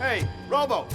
Hey, Robo!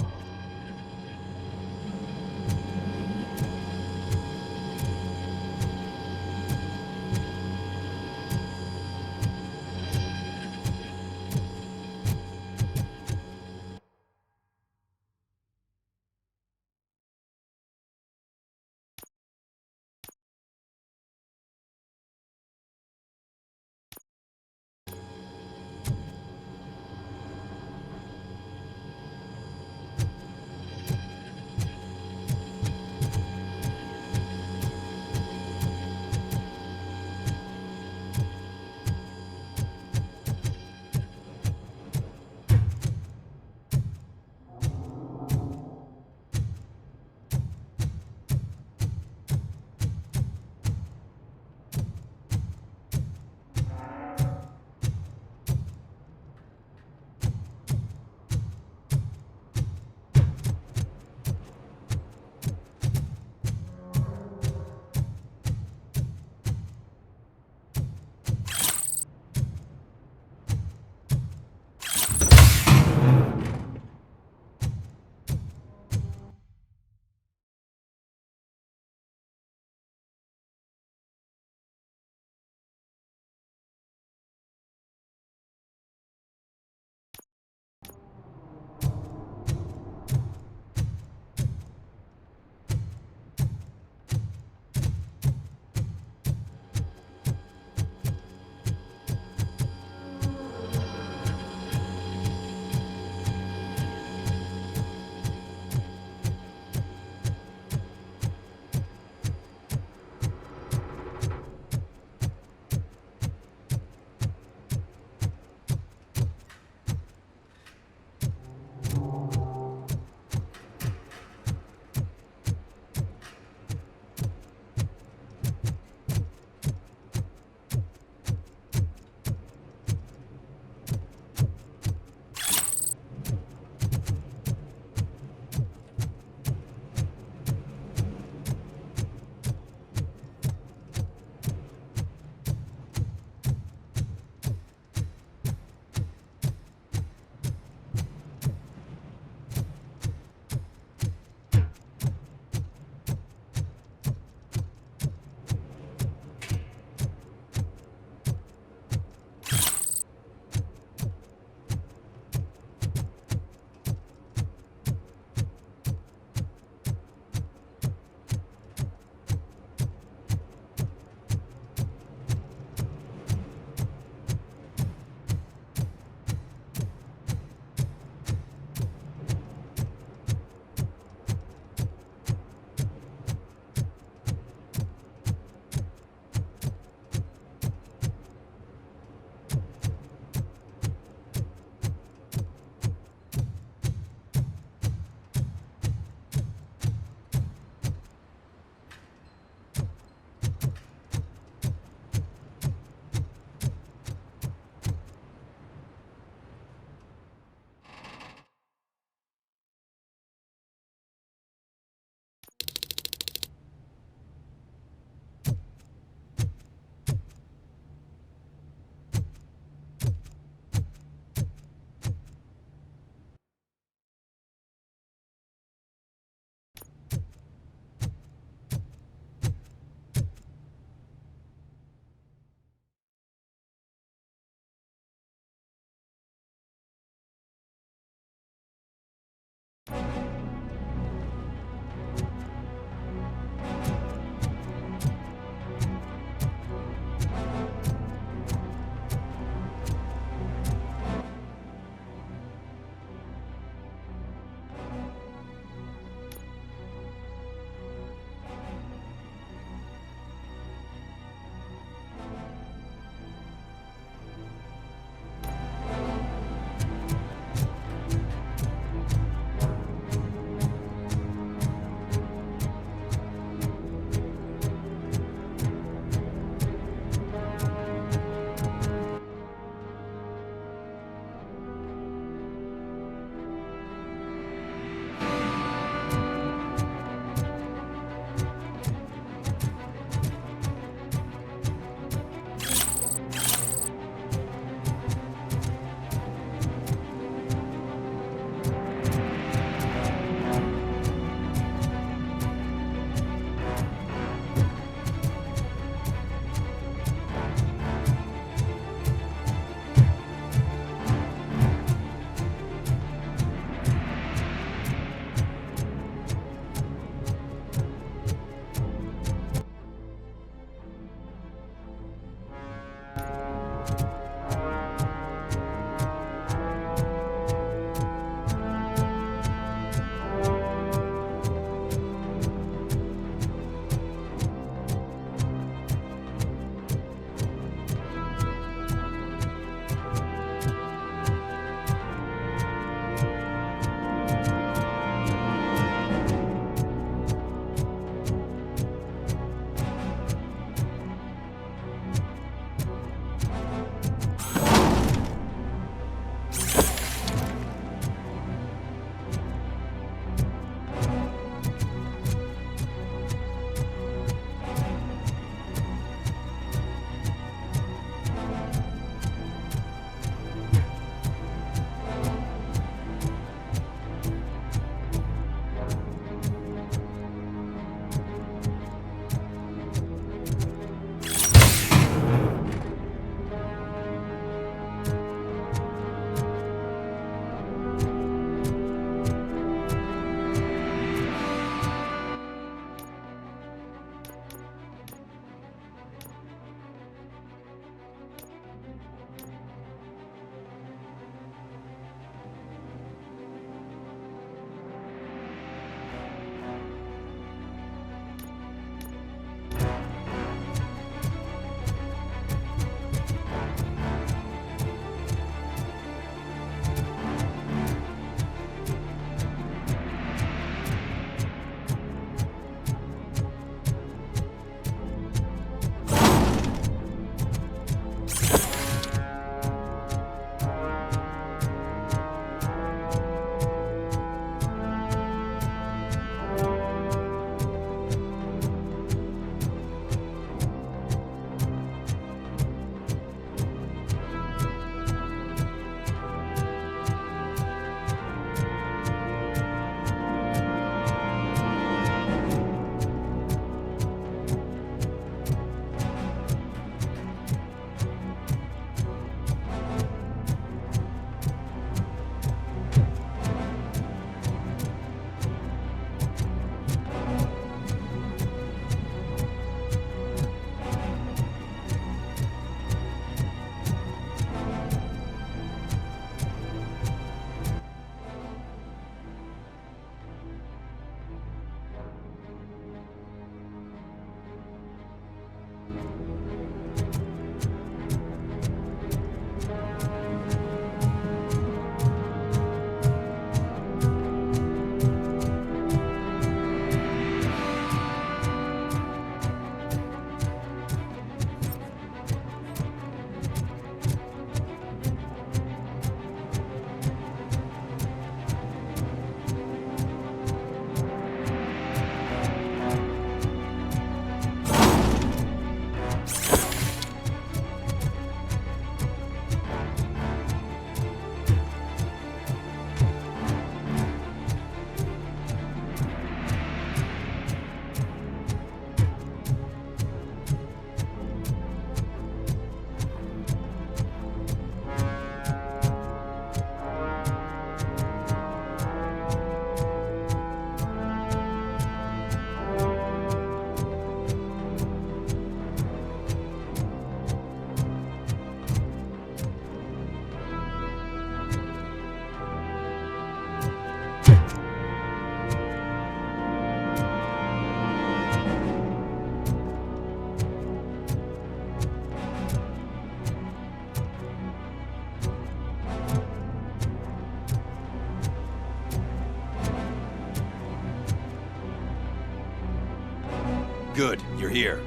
Good, you're here.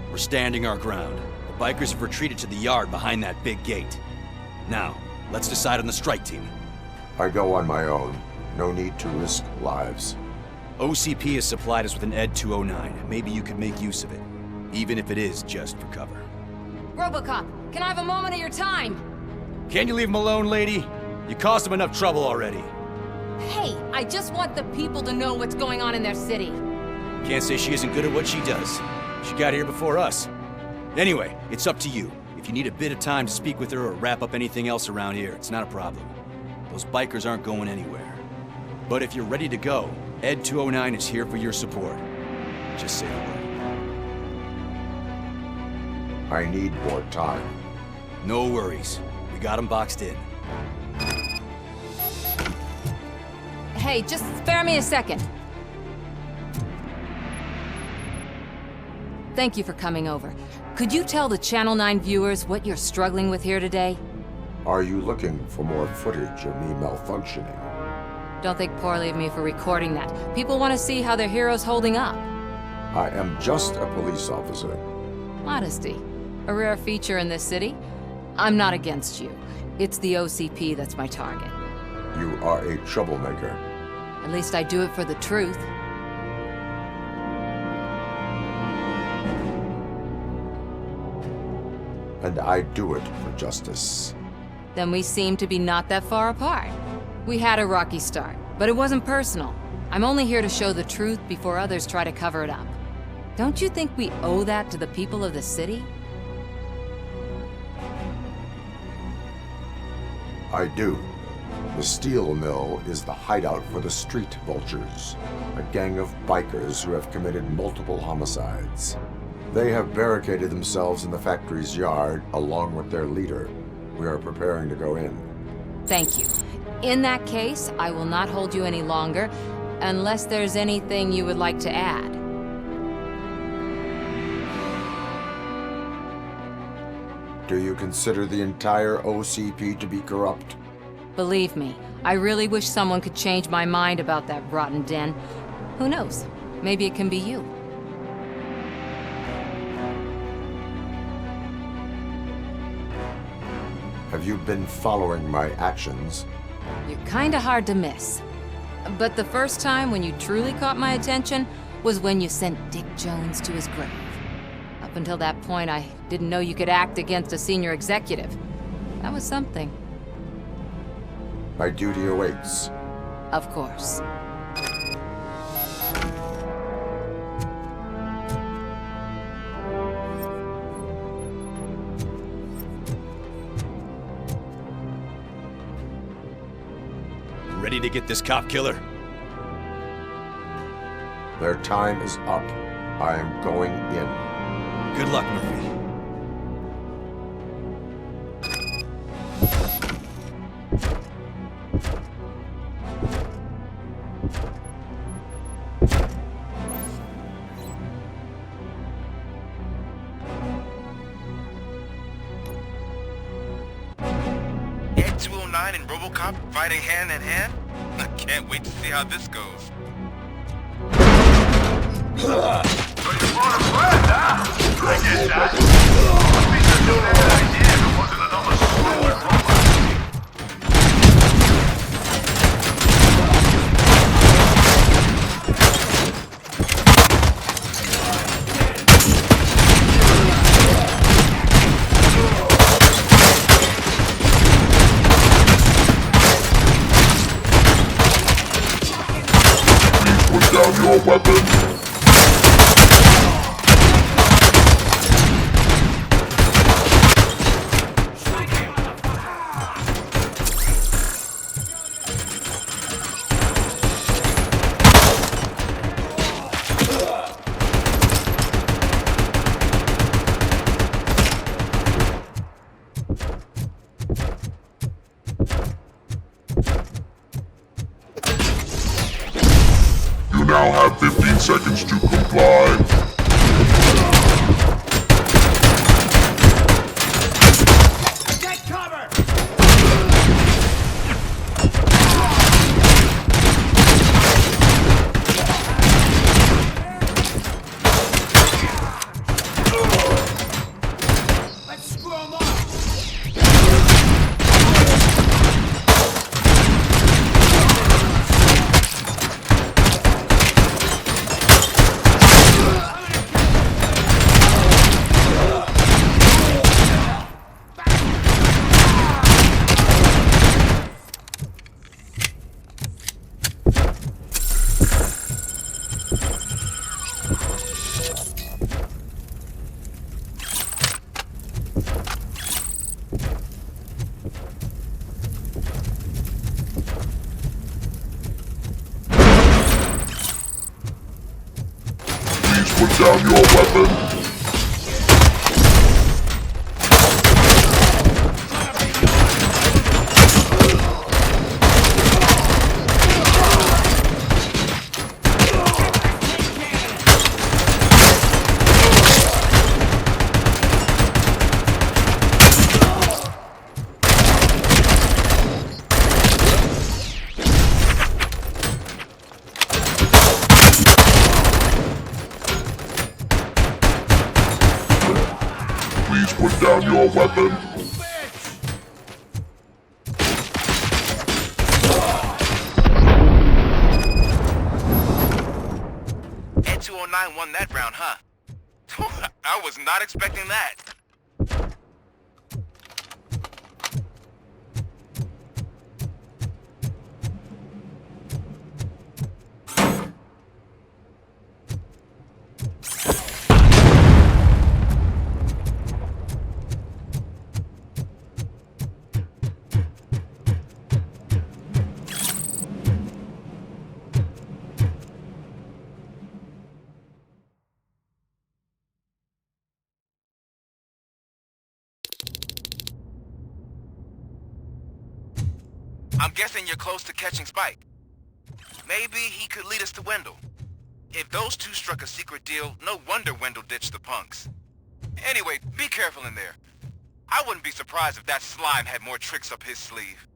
We're standing our ground. The bikers have retreated to the yard behind that big gate. Now, let's decide on the strike team. I go on my own. No need to risk lives. OCP has supplied us with an ED 209. Maybe you could make use of it, even if it is just for cover. RoboCop, can I have a moment of your time? Can you leave him alone, lady? You caused him enough trouble already. Hey, I just want the people to know what's going on in their city. Can't say she isn't good at what she does. She got here before us. Anyway, it's up to you. If you need a bit of time to speak with her or wrap up anything else around here, it's not a problem. Those bikers aren't going anywhere. But if you're ready to go, ED 209 is here for your support. Just say the word. I need more time. No worries. We got him boxed in. Hey, just spare me a second. Thank you for coming over. Could you tell the Channel 9 viewers what you're struggling with here today? Are you looking for more footage of me malfunctioning? Don't think poorly of me for recording that. People want to see how their hero's holding up. I am just a police officer. Modesty. A rare feature in this city. I'm not against you. It's the OCP that's my target. You are a troublemaker. At least I do it for the truth. And I do it for justice. Then we seem to be not that far apart. We had a rocky start, but it wasn't personal. I'm only here to show the truth before others try to cover it up. Don't you think we owe that to the people of the city? I do. The steel mill is the hideout for the street vultures, a gang of bikers who have committed multiple homicides. They have barricaded themselves in the factory's yard along with their leader. We are preparing to go in. Thank you. In that case, I will not hold you any longer, unless there's anything you would like to add. Do you consider the entire OCP to be corrupt? Believe me, I really wish someone could change my mind about that rotten den. Who knows? Maybe it can be you. Have you been following my actions? You're kinda hard to miss. But the first time when you truly caught my attention was when you sent Dick Jones to his grave. Up until that point, I didn't know you could act against a senior executive. That was something. My duty awaits. Of course. Ready to get this cop killer? Their time is up. I am going in. Good luck, Murphy. ED 209 and RoboCop fighting hand in hand? I can't wait to see how this goes. So you brought a friend, huh? I get that. Must be some new idea if it wasn't another slow robot. Put down your weapon! You now have 15 seconds to comply. Take cover! put down your weapon. Please put down your weapon. Ed 209 won that round, huh? I was not expecting that. I'm guessing you're close to catching Spike. Maybe he could lead us to Wendell. If those two struck a secret deal, no wonder Wendell ditched the punks. Anyway, be careful in there. I wouldn't be surprised if that slime had more tricks up his sleeve.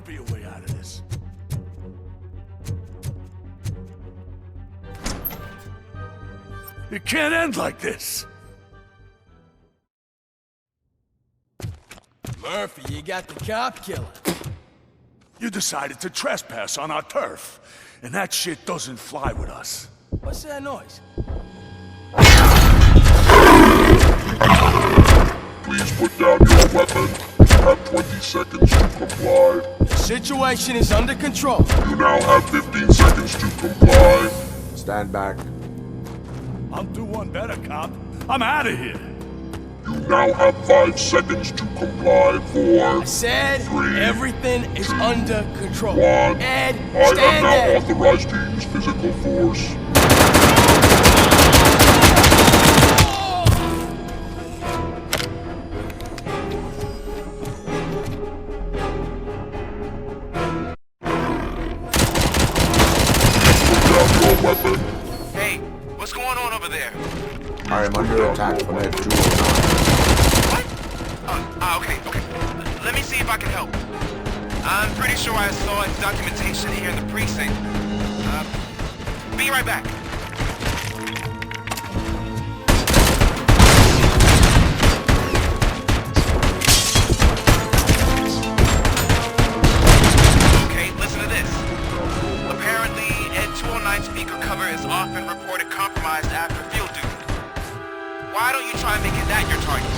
be a way out of this. It can't end like this. Murphy, you got the cop killer. You decided to trespass on our turf, and that shit doesn't fly with us. What's that noise? Please put down your weapon. You have 20 seconds to comply. The situation is under control. You now have 15 seconds to comply. Stand back. I'll do one better, cop. I'm out of here. You now have 5 seconds to comply. 4, I said 3, everything is under control. 1. Ed, I am stand now there. authorized to use physical force. Put down your weapon. Hey, what's going on over there? I am under attack from Ed 209. What? Okay. Let me see if I can help. I'm pretty sure I saw his documentation here in the precinct. Be right back. Okay, listen to this. Apparently, Ed 209 speaker cover is often reported compromised after field duty. Why don't you try making that your target?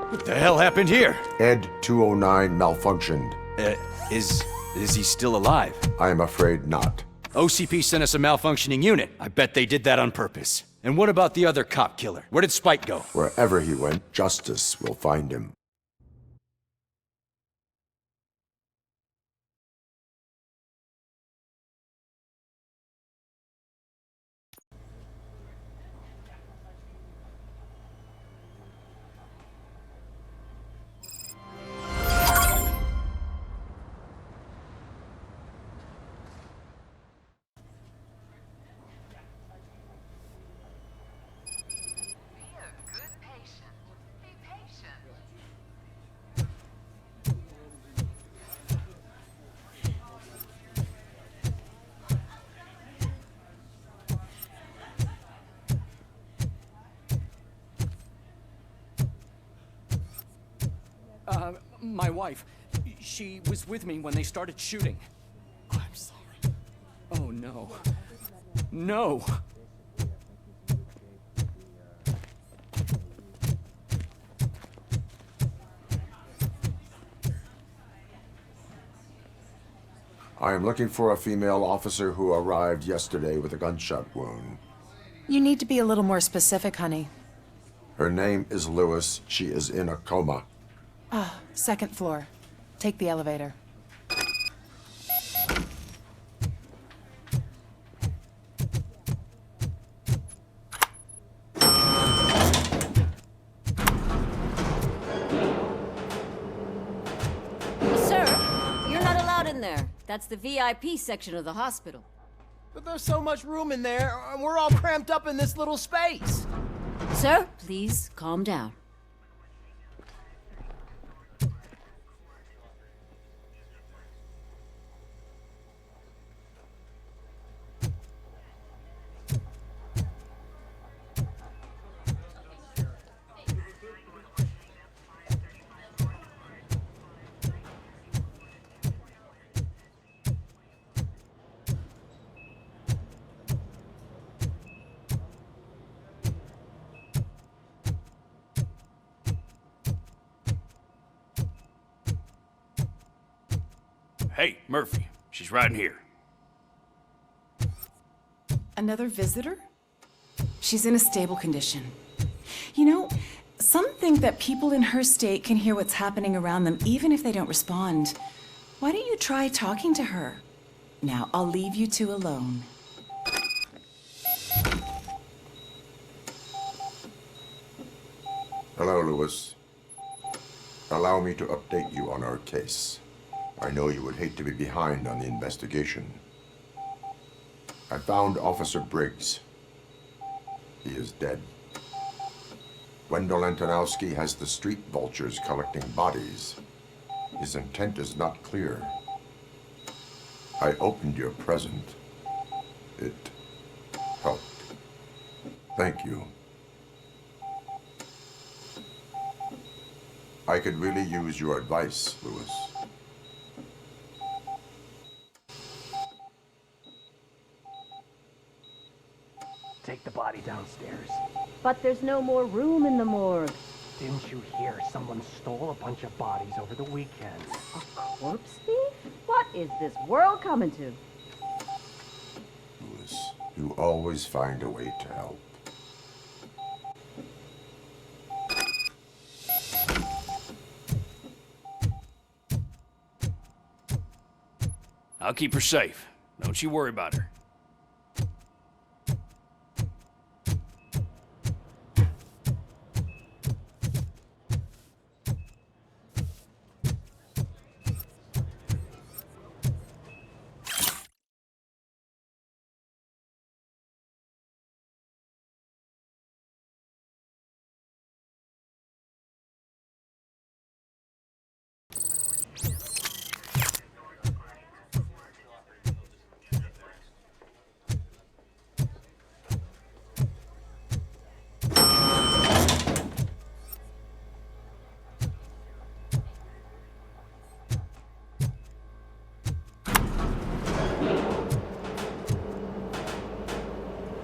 What the hell happened here? Ed 209 malfunctioned. Is he still alive? I am afraid not. OCP sent us a malfunctioning unit. I bet they did that on purpose. And what about the other cop killer? Where did Spike go? Wherever he went, justice will find him. My wife, she was with me when they started shooting. I'm sorry. Oh, no. No! I am looking for a female officer who arrived yesterday with a gunshot wound. You need to be a little more specific, honey. Her name is Lewis. She is in a coma. Second floor. Take the elevator. Sir, you're not allowed in there. That's the VIP section of the hospital. But there's so much room in there, and we're all cramped up in this little space. Sir, please calm down. Hey, Murphy. She's right here. Another visitor? She's in a stable condition. You know, some think that people in her state can hear what's happening around them even if they don't respond. Why don't you try talking to her? Now, I'll leave you two alone. Hello, Lewis. Allow me to update you on our case. I know you would hate to be behind on the investigation. I found Officer Briggs. He is dead. Wendell Antonowski has the street vultures collecting bodies. His intent is not clear. I opened your present. It helped. Thank you. I could really use your advice, Lewis. Take the body downstairs. But there's no more room in the morgue. Didn't you hear someone stole a bunch of bodies over the weekend? A corpse thief? What is this world coming to? Lewis, you always find a way to help. I'll keep her safe. Don't you worry about her.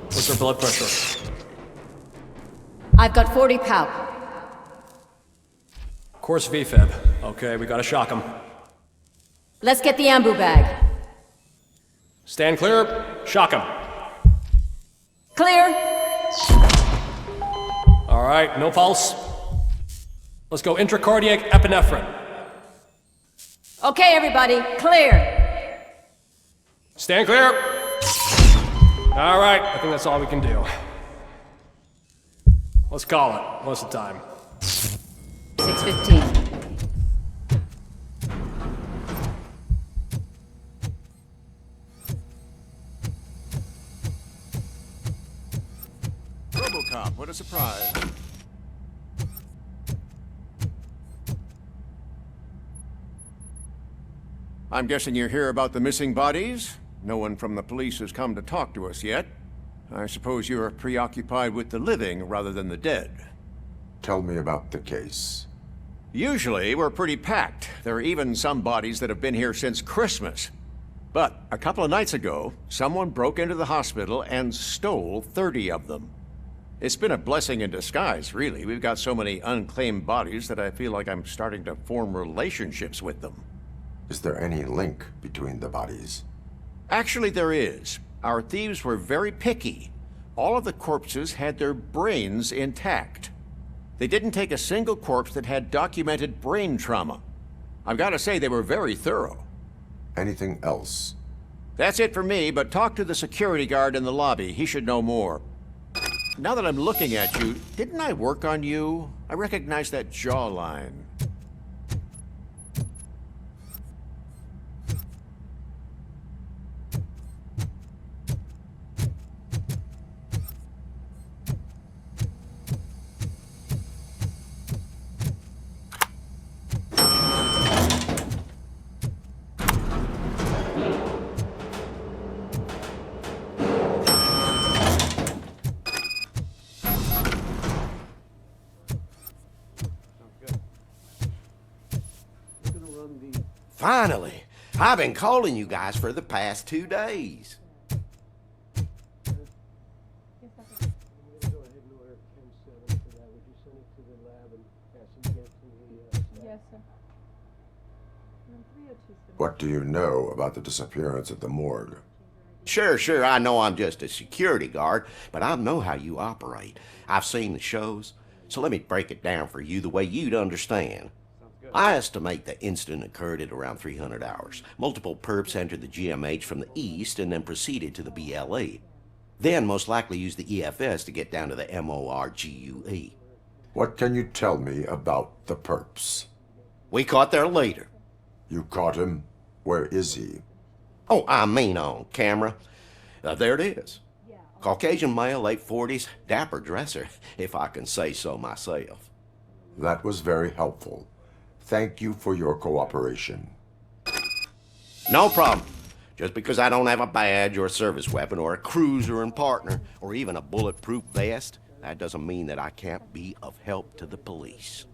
What's her blood pressure? I've got 40 pow. Course VFib. Okay, we gotta shock him. Let's get the ambu bag. Stand clear. Shock him. Clear. All right, no pulse. Let's go intracardiac epinephrine. Okay, everybody, clear. Stand clear. All right, I think that's all we can do. Let's call it. What's the time? 6:15. RoboCop, what a surprise. I'm guessing you're here about the missing bodies? No one from the police has come to talk to us yet. I suppose you're preoccupied with the living rather than the dead. Tell me about the case. Usually, we're pretty packed. There are even some bodies that have been here since Christmas. But a couple of nights ago, someone broke into the hospital and stole 30 of them. It's been a blessing in disguise, really. We've got so many unclaimed bodies that I feel like I'm starting to form relationships with them. Is there any link between the bodies? Actually, there is. Our thieves were very picky. All of the corpses had their brains intact. They didn't take a single corpse that had documented brain trauma. I've got to say, they were very thorough. Anything else? That's it for me, but talk to the security guard in the lobby. He should know more. Now that I'm looking at you, didn't I work on you? I recognize that jawline. Finally! I've been calling you guys for the past 2 days. What do you know about the disappearance at the morgue? Sure, I know I'm just a security guard, but I know how you operate. I've seen the shows, so let me break it down for you the way you'd understand. I estimate the incident occurred at around 300 hours. Multiple perps entered the GMH from the east and then proceeded to the BLE. Then most likely used the EFS to get down to the MORGUE. What can you tell me about the perps? We caught their leader. You caught him? Where is he? Oh, I mean on camera. There it is. Caucasian male, late 40s, dapper dresser, if I can say so myself. That was very helpful. Thank you for your cooperation. No problem. Just because I don't have a badge or a service weapon or a cruiser and partner or even a bulletproof vest, that doesn't mean that I can't be of help to the police.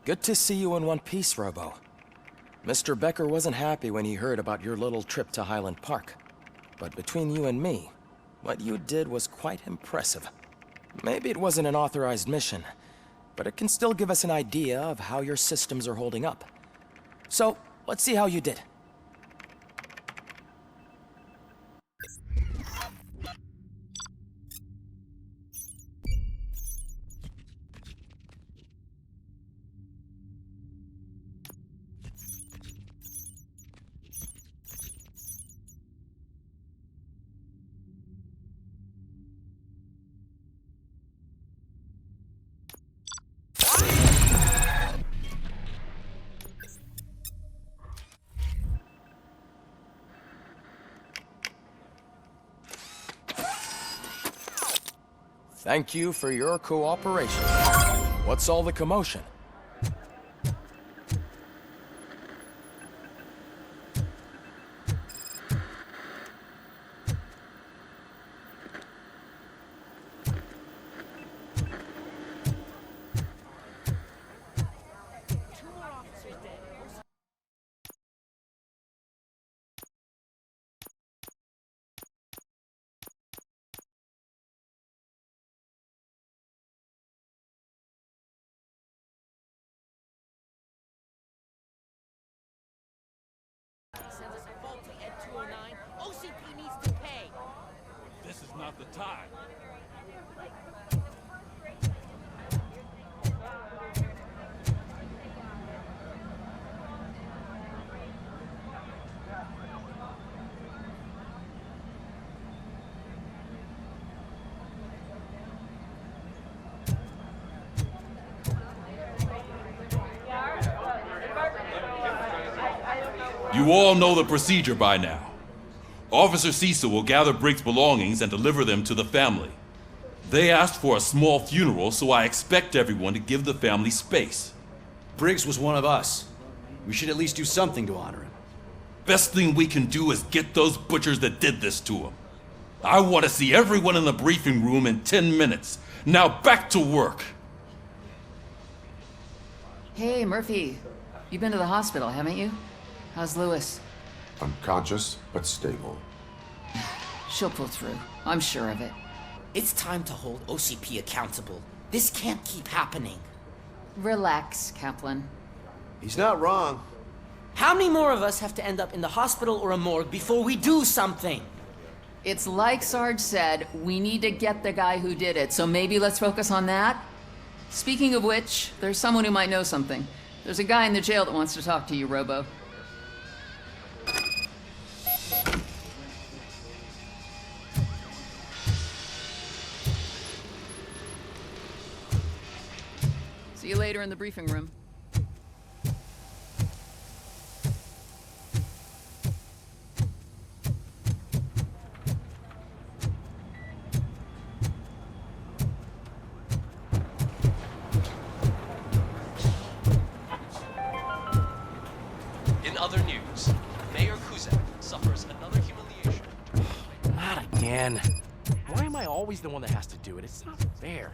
Good to see you in one piece, Robo. Mr. Becker wasn't happy when he heard about your little trip to Highland Park. But between you and me, what you did was quite impressive. Maybe it wasn't an authorized mission, but it can still give us an idea of how your systems are holding up. So, let's see how you did. Thank you for your cooperation. What's all the commotion? OCP needs to pay. This is not the time. You all know the procedure by now. Officer Cecil will gather Briggs' belongings and deliver them to the family. They asked for a small funeral, so I expect everyone to give the family space. Briggs was one of us. We should at least do something to honor him. Best thing we can do is get those butchers that did this to him. I want to see everyone in the briefing room in 10 minutes. Now back to work. Hey, Murphy. You've been to the hospital, haven't you? How's Lewis? Unconscious, but stable. She'll pull through. I'm sure of it. It's time to hold OCP accountable. This can't keep happening. Relax, Kaplan. He's not wrong. How many more of us have to end up in the hospital or a morgue before we do something? It's like Sarge said, we need to get the guy who did it, so maybe let's focus on that? Speaking of which, there's someone who might know something. There's a guy in the jail that wants to talk to you, Robo. See you later in the briefing room. In other news, Mayor Kuzak suffers another humiliation. Not again. Why am I always the one that has to do it? It's not fair.